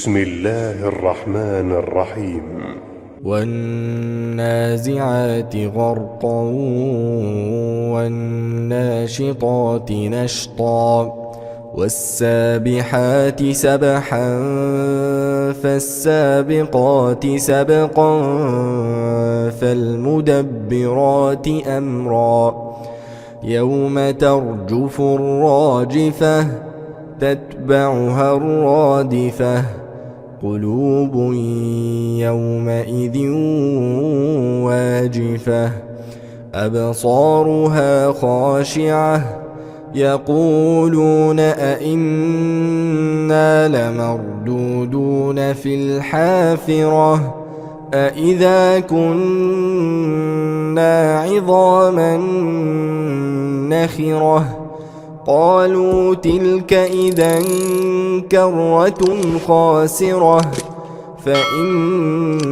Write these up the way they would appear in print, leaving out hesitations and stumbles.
بسم الله الرحمن الرحيم والنازعات غرقا والناشطات نشطا والسابحات سبحا فالسابقات سبقا فالمدبرات أمرا يوم ترجف الراجفة تتبعها الرادفة قلوب يومئذ واجفة أبصارها خاشعة يقولون أئنا لمردودون في الحافرة أئذا كنا عظاما نخرة قالوا تلك إذا كرة خاسرة فإنما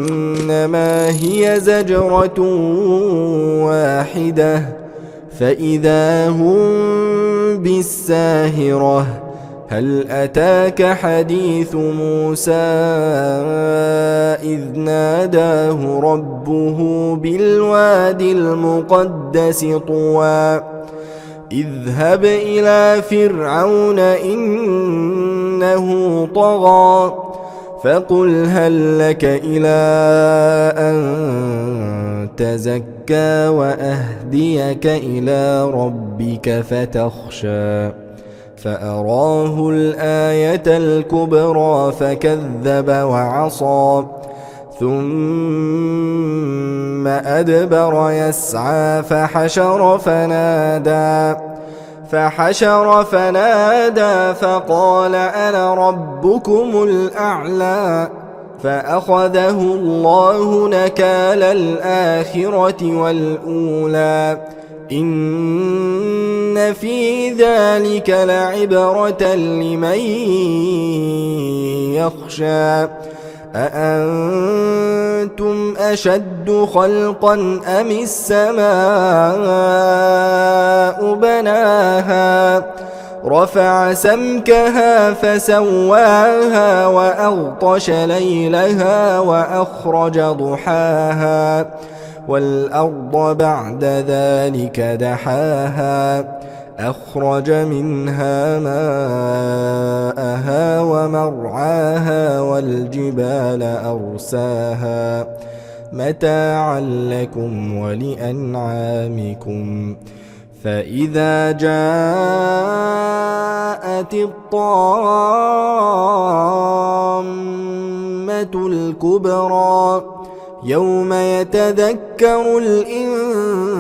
هي زجرة واحدة فإذا هم بالساهرة هل أتاك حديث موسى إذ ناداه ربه بالوادي المقدس طوى اذهب إلى فرعون إنه طغى فقل هل لك إلى أن تزكى وأهديك إلى ربك فتخشى فأراه الآية الكبرى فكذب وعصى ثم أدبر يسعى فحشر فنادى فقال أنا ربكم الأعلى فأخذه الله نكال الآخرة والأولى إن في ذلك لعبرة لمن يخشى أأنتم أشد خلقا أم السماء بناها رفع سمكها فسواها وأغطش ليلها وأخرج ضحاها والأرض بعد ذلك دحاها أخرج منها ماءها ومرعاها والجبال أرساها متاعا لكم ولأنعامكم فإذا جاءت الطامة الكبرى يوم يتذكر الإنسان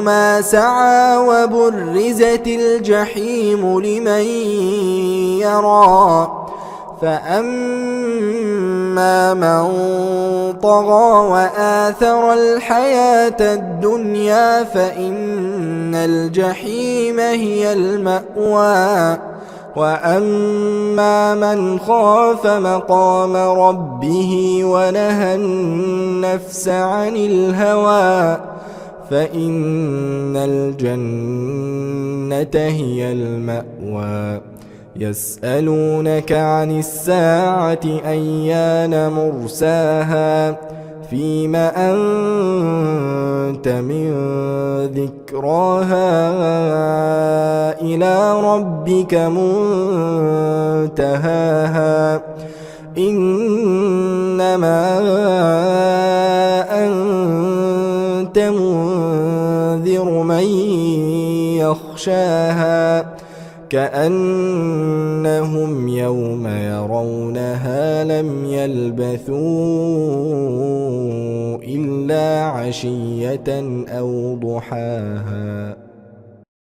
ما سعى وبرزت الجحيم لمن يرى فأما من طغى وآثر الحياة الدنيا فإن الجحيم هي المأوى وأما من خاف مقام ربه ونهى النفس عن الهوى فإن الجنة هي المأوى يسألونك عن الساعة أيان مرساها فيم أنت من ذكراها إلى ربك منتهاها إنما أنت منذر من يخشاها كأنهم يوم يرونها لم يلبثوا إلا عشية أو ضحاها.